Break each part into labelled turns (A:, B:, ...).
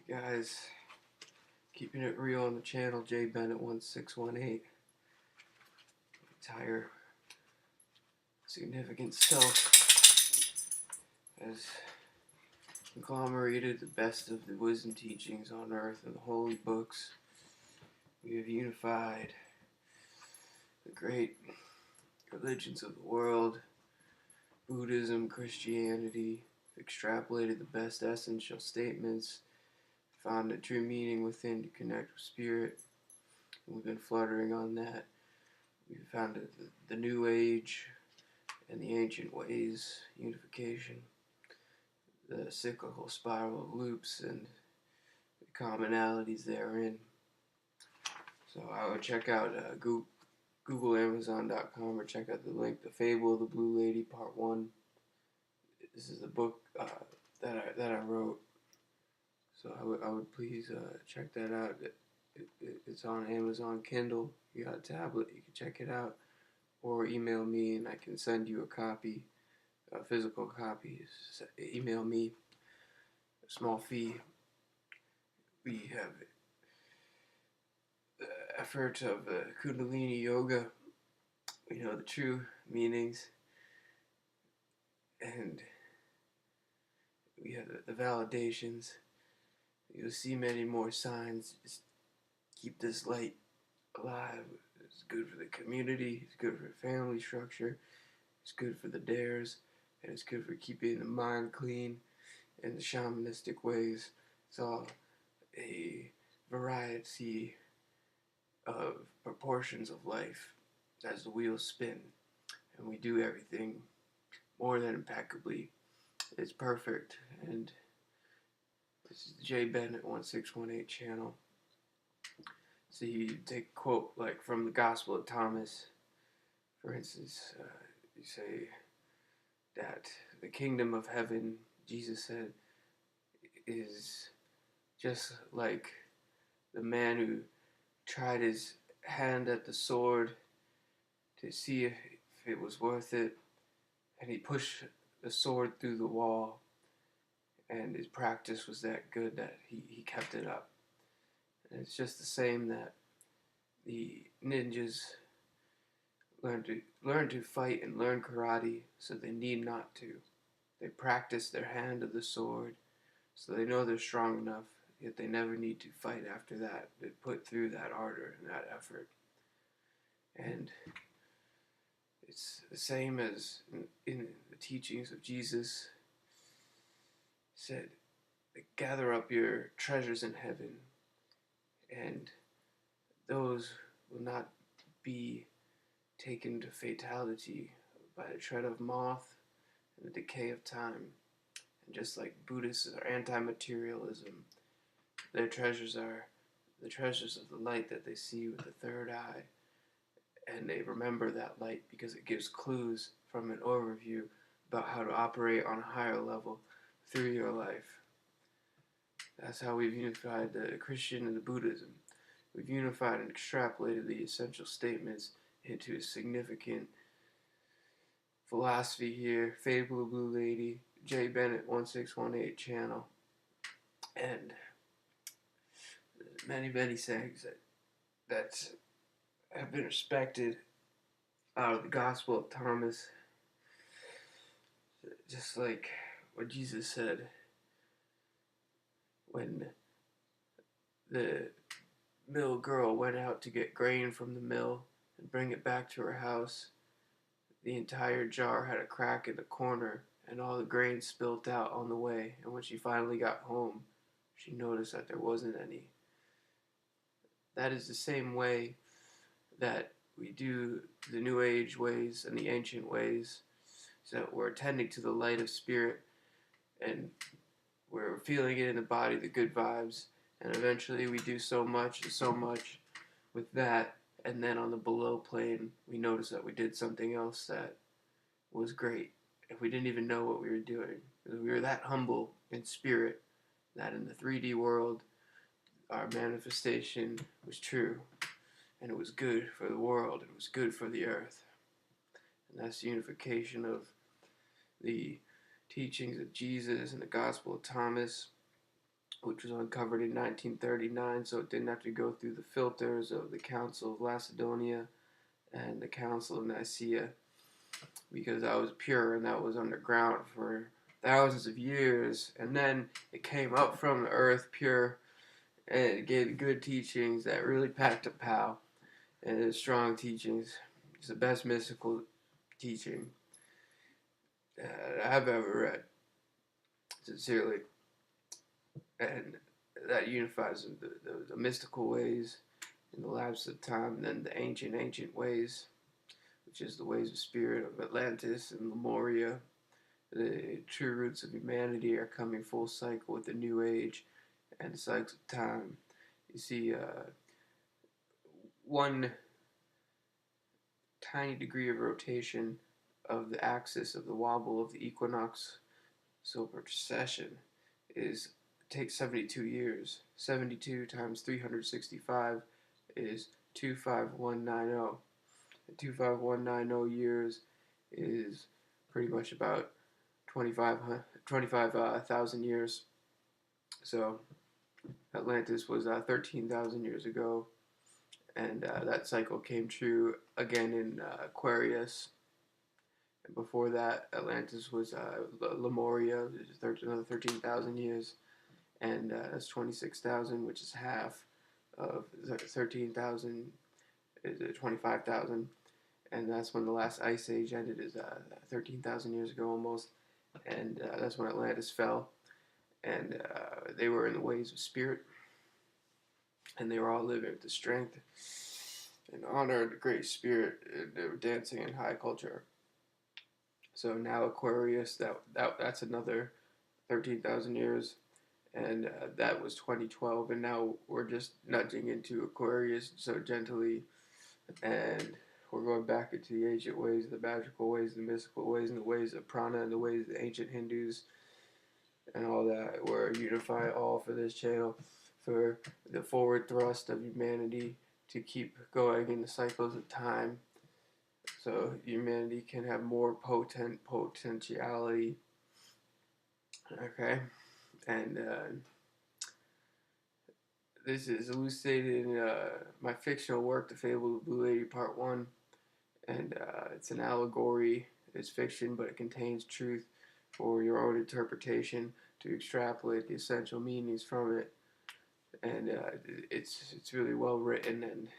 A: Guys, keeping it real on the channel, JBENNETT1618. Entire significant self has conglomerated the best of the wisdom teachings on earth and the holy books. We have unified the great religions of the world, Buddhism, Christianity, extrapolated the best essential statements, found a true meaning within to connect with spirit. And we've been fluttering on that. We've found the New Age and the ancient ways, unification, the cyclical spiral of loops and the commonalities therein. So I would check out Google Amazon.com or check out the link, The Fable of the Blue Lady, Part 1. This is the book that I wrote. So I would please check that out. It's on Amazon Kindle. You got a tablet, you can check it out. Or email me and I can send you a copy, a physical copy. Email me, a small fee. We have the effort of Kundalini Yoga. We know the true meanings. And we have the validations. You'll see many more signs. Just keep this light alive. It's good for the community. It's good for family structure. It's good for the dares. And it's good for keeping the mind clean and the shamanistic ways. It's all a variety of proportions of life as the wheels spin. And we do everything more than impeccably. It's perfect. And this is the JBENNETT1618 channel. So you take a quote like from the Gospel of Thomas, for instance, you say that the kingdom of heaven, Jesus said, is just like the man who tried his hand at the sword to see if it was worth it, and he pushed the sword through the wall, and his practice was that good that he kept it up. And it's just the same that the ninjas learn to fight and learn karate, so they need not to. They practice their hand of the sword, so they know they're strong enough, yet they never need to fight after that. They put through that ardor and that effort. And it's the same as in the teachings of Jesus. He said, gather up your treasures in heaven, and those will not be taken to fatality by the tread of moth and the decay of time. And just like Buddhists are anti-materialism, their treasures are the treasures of the light that they see with the third eye. And they remember that light because it gives clues from an overview about how to operate on a higher level through your life. That's how we've unified the Christian and the Buddhism. We've unified and extrapolated the essential statements into a significant philosophy here. Fable of Blue Lady, JBENNETT1618 channel. And many sayings that have been respected out of the Gospel of Thomas. Just like what Jesus said when the mill girl went out to get grain from the mill and bring it back to her house. The entire jar had a crack in the corner and all the grain spilt out on the way, and when she finally got home, she noticed that there wasn't any. That is the same way that we do the New Age ways and the ancient ways, so that we're attending to the light of spirit and we're feeling it in the body, the good vibes, and eventually we do so much with that, and then on the below plane we notice that we did something else that was great, and we didn't even know what we were doing. We were that humble in spirit that in the 3D world our manifestation was true, and it was good for the world, it was good for the earth. And that's the unification of the teachings of Jesus and the Gospel of Thomas which was uncovered in 1939, so it didn't have to go through the filters of the Council of Lacedonia and the Council of Nicaea, because that was pure and that was underground for thousands of years, and then it came up from the earth pure, and it gave good teachings that really packed a pow, and it's strong teachings. It's the best mystical teaching I've ever read, sincerely, and that unifies the mystical ways in the lapse of time, and then the ancient ways, which is the ways of spirit of Atlantis and Lemuria. The true roots of humanity are coming full cycle with the new age and the cycles of time. You see, one tiny degree of rotation of the axis of the wobble of the equinox solar precession takes 72 years. 72 times 365 is 25190. 25190 years is pretty much about 25,000 years. So Atlantis was 13,000 years ago, and that cycle came true again in Aquarius. And before that, Atlantis was Lemuria, another 13,000 years, and that's 26,000, which is half of 13,000, is 25,000, and that's when the last ice age ended, is 13,000 years ago almost, and that's when Atlantis fell, and they were in the ways of spirit, and they were all living with the strength and honor of the great spirit, and they were dancing in high culture. So now Aquarius, that's another 13,000 years, and that was 2012, and now we're just nudging into Aquarius so gently, and we're going back into the ancient ways, the magical ways, the mystical ways, and the ways of prana, and the ways of the ancient Hindus, and all that. We're unify all for this channel, for the forward thrust of humanity to keep going in the cycles of time, so humanity can have more potentiality. Okay, and this is elucidated in my fictional work, The Fable of the Blue Lady, Part 1, and it's an allegory. It's fiction, but it contains truth for your own interpretation to extrapolate the essential meanings from it, and it's really well written, and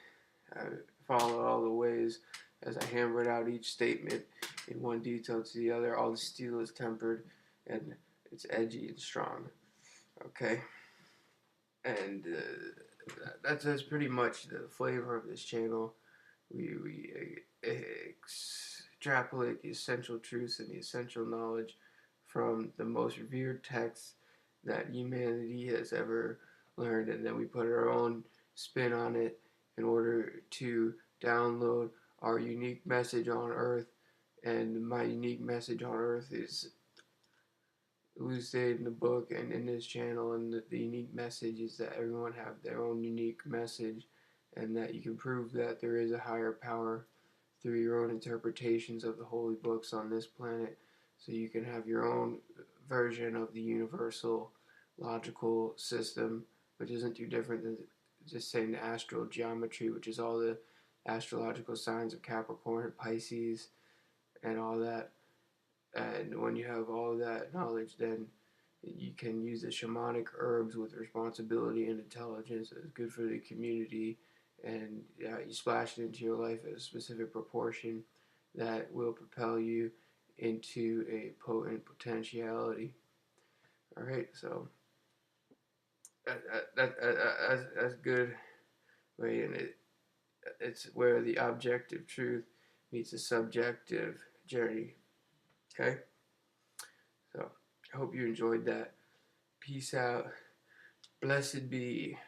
A: I follow all the ways as I hammered out each statement in one detail to the other. All the steel is tempered, and it's edgy and strong. Okay, and that's pretty much the flavor of this channel. We extrapolate the essential truths and the essential knowledge from the most revered texts that humanity has ever learned, and then we put our own spin on it in order to download our unique message on Earth. And my unique message on Earth is elucidated in the book and in this channel, and the unique message is that everyone have their own unique message, and that you can prove that there is a higher power through your own interpretations of the holy books on this planet, so you can have your own version of the universal logical system, which isn't too different than just saying the astral geometry, which is all the astrological signs of Capricorn and Pisces and all that. And when you have all that knowledge, then you can use the shamanic herbs with responsibility and intelligence. It's good for the community, and you splash it into your life at a specific proportion that will propel you into a potent potentiality. All right, so that's good. Right, and it's where the objective truth meets the subjective journey. Okay? So, I hope you enjoyed that. Peace out. Blessed be.